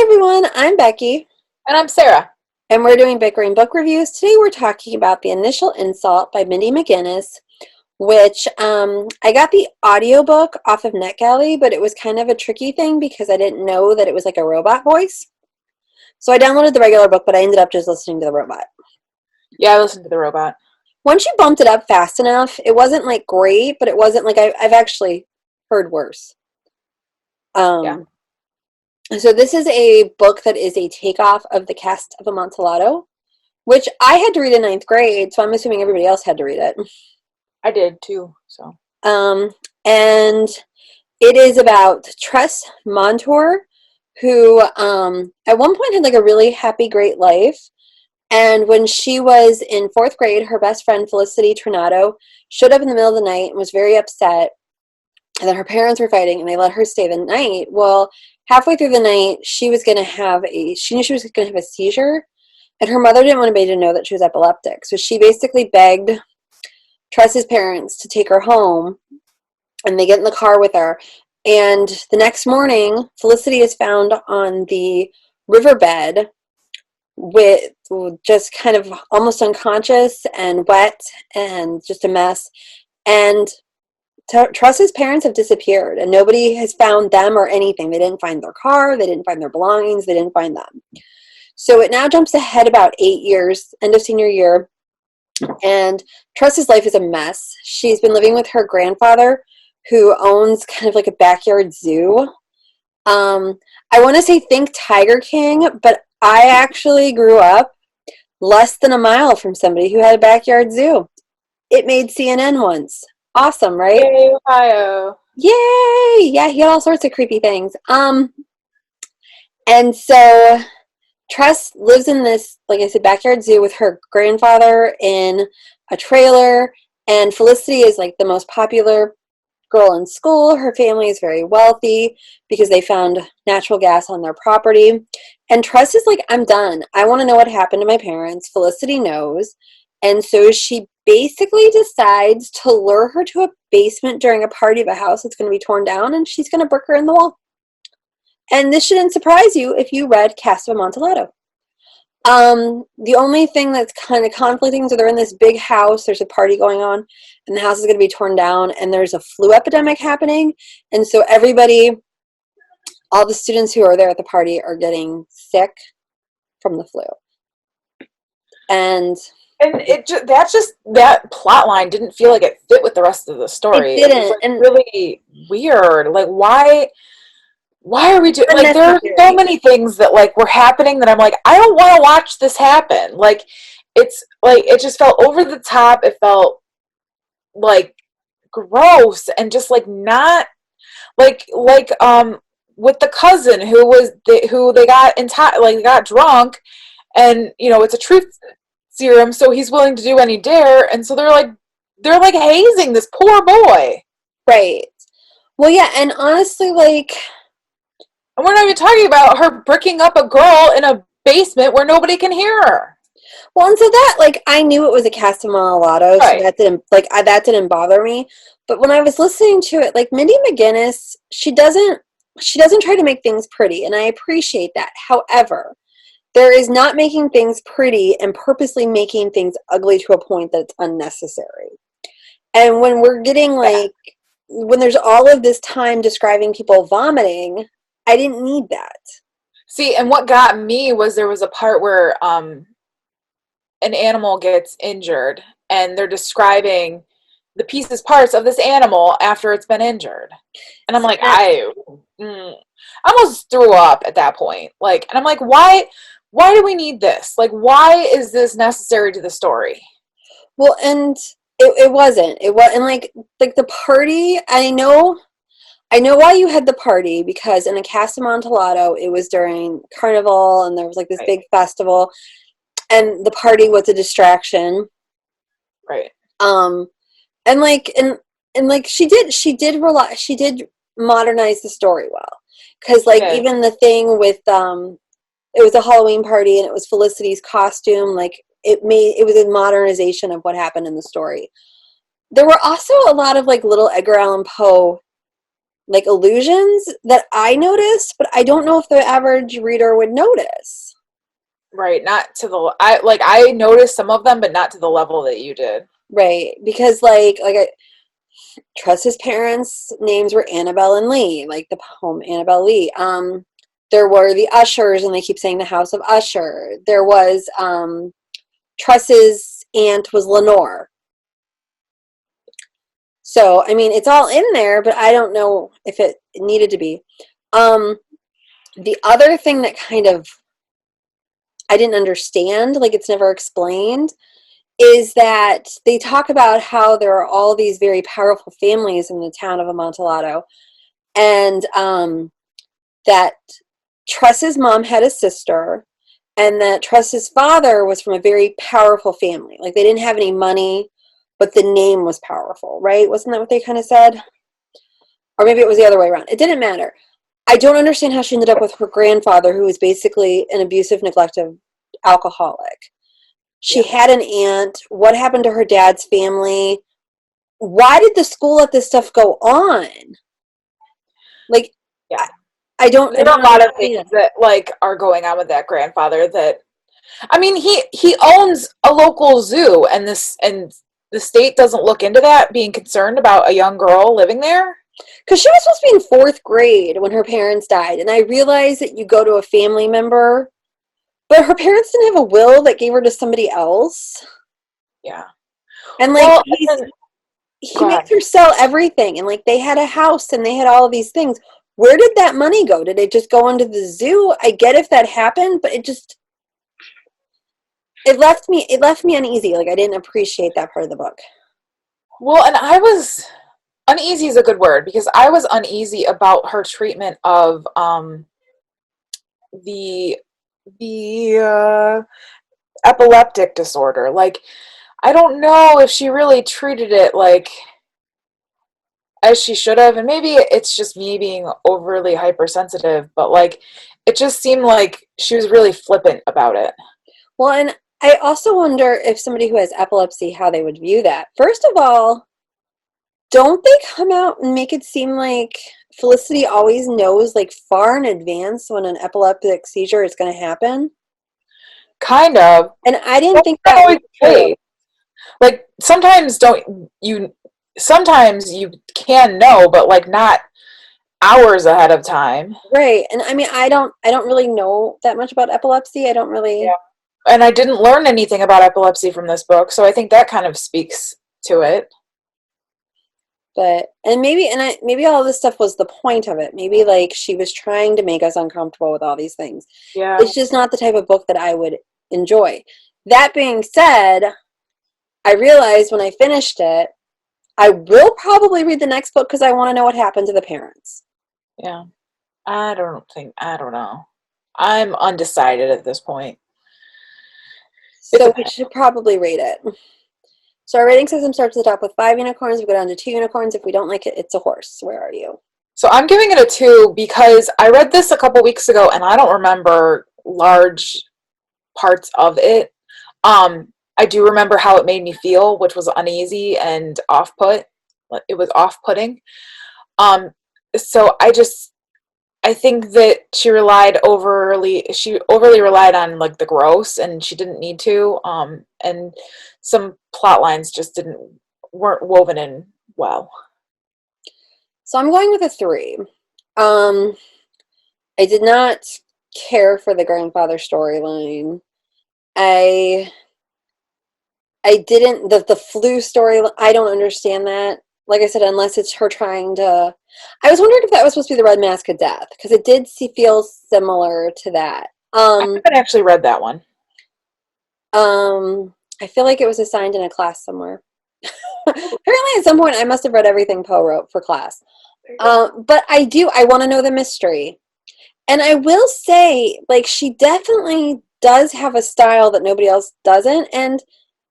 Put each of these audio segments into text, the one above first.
everyone, I'm Becky, And I'm Sarah. and we're doing Bickering Book Reviews. Today we're talking about The Initial Insult by Mindy McGinnis, which I got the audiobook off of NetGalley, but it was kind of a tricky thing because I didn't know that it was like a robot voice. So I downloaded the regular book, but I ended up just listening to the robot. Yeah, I listened to the robot. Once you bumped it up fast enough, it wasn't like great, but it wasn't like I've actually heard worse. Yeah. So this is a book that is a takeoff of The Cast of Amontillado, which I had to read in ninth grade, so I'm assuming everybody else had to read it. I did too, so. And it is about Tress Montour, who at one point had like a really happy, great life. And when she was in fourth grade, her best friend Felicity Tornado showed up in the middle of the night and was very upset. And then her parents were fighting, and they let her stay the night. Well, halfway through the night, she knew she was going to have a seizure, and her mother didn't want anybody to know that she was epileptic. So she basically begged Tress's parents to take her home, and they get in the car with her. And the next morning, Felicity is found on the riverbed with just kind of almost unconscious and wet and just a mess. And Tress's parents have disappeared, and nobody has found them or anything. They didn't find their car. They didn't find their belongings. They didn't find them. So it now jumps ahead about 8 years, end of senior year, and Tress's life is a mess. She's been living with her grandfather, who owns kind of like a backyard zoo. I want to say think Tiger King, but I actually grew up less than a mile from somebody who had a backyard zoo. It made CNN once. Awesome, right? Yay, Ohio. Yay! Yeah, he had all sorts of creepy things. And so Tress lives in this, like I said, backyard zoo with her grandfather in a trailer, and Felicity is like the most popular girl in school. Her family is very wealthy because they found natural gas on their property. And Tress is like, I'm done. I want to know what happened to my parents. Felicity knows. And so she basically decides to lure her to a basement during a party of a house that's going to be torn down, and she's going to brick her in the wall. And this shouldn't surprise you if you read Cast of Amontillado. The only thing that's kind of conflicting, so they're in this big house, there's a party going on, and the house is going to be torn down, and there's a flu epidemic happening, and so all the students who are there at the party are getting sick from the flu. And that plot line didn't feel like it fit with the rest of the story. It didn't. was like And really weird. Like why are we doing, like, there are so many things that like were happening that I'm like, I don't want to watch this happen. Like, it's like, it just felt over the top. It felt like gross and just like not like with the cousin who they got like got drunk, and it's a truth serum, so he's willing to do any dare, and so they're like hazing this poor boy. right. Well, yeah, and honestly, like, And we're not even talking about her bricking up a girl in a basement where nobody can hear her. well, and so that, like, I knew it was a cast of Mulatto, so Right. that didn't bother me. But when I was listening to it, like, Mindy McGinnis, she doesn't try to make things pretty, and I appreciate that. However, there is not making things pretty and purposely making things ugly to a point that it's unnecessary. And when we're getting like, when there's all of this time describing people vomiting, I didn't need that. See, and what got me was there was a part where an animal gets injured, and they're describing the parts of this animal after it's been injured. And I'm like, I almost threw up at that point. Like, and I'm like, why do we need this? Like, why is this necessary to the story? Well, and it wasn't. It wasn't like the party. I know why you had the party, because in a Cast of Amontillado, it was during Carnival, and there was like this Right. big festival, and the party was a distraction. Right. And like she did modernize the story well, because like even the thing with it was a Halloween party, and it was Felicity's costume, like it was a modernization of what happened in the story. There were also a lot of like little Edgar Allan Poe like allusions that I noticed, but I don't know if the average reader would notice. Right, not to the I noticed some of them, but not to the level that you did. Right, because Trust's parents' names were Annabelle and Lee, like the poem Annabelle Lee. There were the Ushers, and they keep saying the House of Usher. There was Trust's aunt was Lenore. So, I mean, it's all in there, but I don't know if it needed to be. Um, the other thing that kind of I didn't understand, like it's never explained, is that they talk about how there are all these very powerful families in the town of Amontillado, and that Tress's mom had a sister, and that Tress's father was from a very powerful family. Like they didn't have any money, but the name was powerful, right? Wasn't that what they kind of said? Or maybe it was the other way around. It didn't matter. I don't understand how she ended up with her grandfather, who was basically an abusive, neglective alcoholic. She Yeah. had an aunt. What happened to her dad's family? Why did the school let this stuff go on? Like, Yeah. I There are don't a lot of understand. things that like are going on with that grandfather that I mean he owns a local zoo and the state doesn't look into that, being concerned about a young girl living there. Because she was supposed to be in fourth grade when her parents died, and I realized that you go to a family member, but her parents didn't have a will that gave her to somebody else, Yeah. and like Well, and then, he go ahead. makes her sell everything, and like they had a house and they had all of these things. Where did that money go? Did it just go into the zoo? I get if that happened, but it left me uneasy. Like I didn't appreciate that part of the book. Well, and I was uneasy is a good word because I was uneasy about her treatment of the the epileptic disorder. Like I don't know if she really treated it like as she should have, and maybe it's just me being overly hypersensitive, but like it just seemed like she was really flippant about it. Well, and I also wonder if somebody who has epilepsy, how they would view that. First of all, don't they come out and make it seem like Felicity always knows like far in advance when an epileptic seizure is going to happen? Kind of. And I didn't That's think not that was always the true. case. Like sometimes you can know, but like not hours ahead of time. Right. And I mean, I don't really know that much about epilepsy. I don't Yeah. really, And I didn't learn anything about epilepsy from this book, so I think that kind of speaks to it. but and maybe all this stuff was the point of it. Maybe like she was trying to make us uncomfortable with all these things. Yeah. It's just not the type of book that I would enjoy. That being said, I realized when I finished it, I will probably read the next book because I want to know what happened to the parents. Yeah. I don't know. I'm undecided at this point. It So we depends. should probably rate it. So our rating system starts at the top with 5 unicorns. We go down to 2 unicorns. If we don't like it, it's a horse. Where are you? So I'm giving it a 2 because I read this a couple weeks ago and I don't remember large parts of it. I do remember how it made me feel, which was uneasy and off-put. It was off-putting. Um, so I think that she overly relied on like the gross and she didn't need to. And some plot lines just weren't woven in well. So I'm going with a 3. Um, I did not care for the grandfather storyline. I I didn't the flu story. I don't understand that. Like I said, unless it's her trying to. I was wondering if that was supposed to be the Red Mask of Death because it did feel similar to that. I haven't actually read that one. I feel like it was assigned in a class somewhere. Apparently, at some point, I must have read everything Poe wrote for class. But I want to know the mystery. And I will say, like, she definitely does have a style that nobody else doesn't. And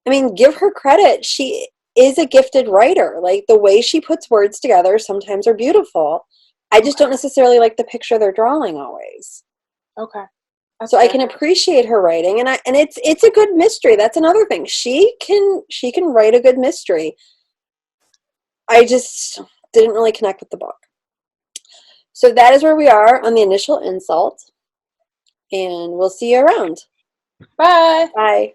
I mean, give her credit. She is a gifted writer. Like, the way she puts words together sometimes are beautiful. I just Okay. don't necessarily like the picture they're drawing always. Okay. That's So I fair. can appreciate her writing, and it's a good mystery. That's another thing. She can write a good mystery. I just didn't really connect with the book. So that is where we are on the initial insult, and we'll see you around. Bye. Bye.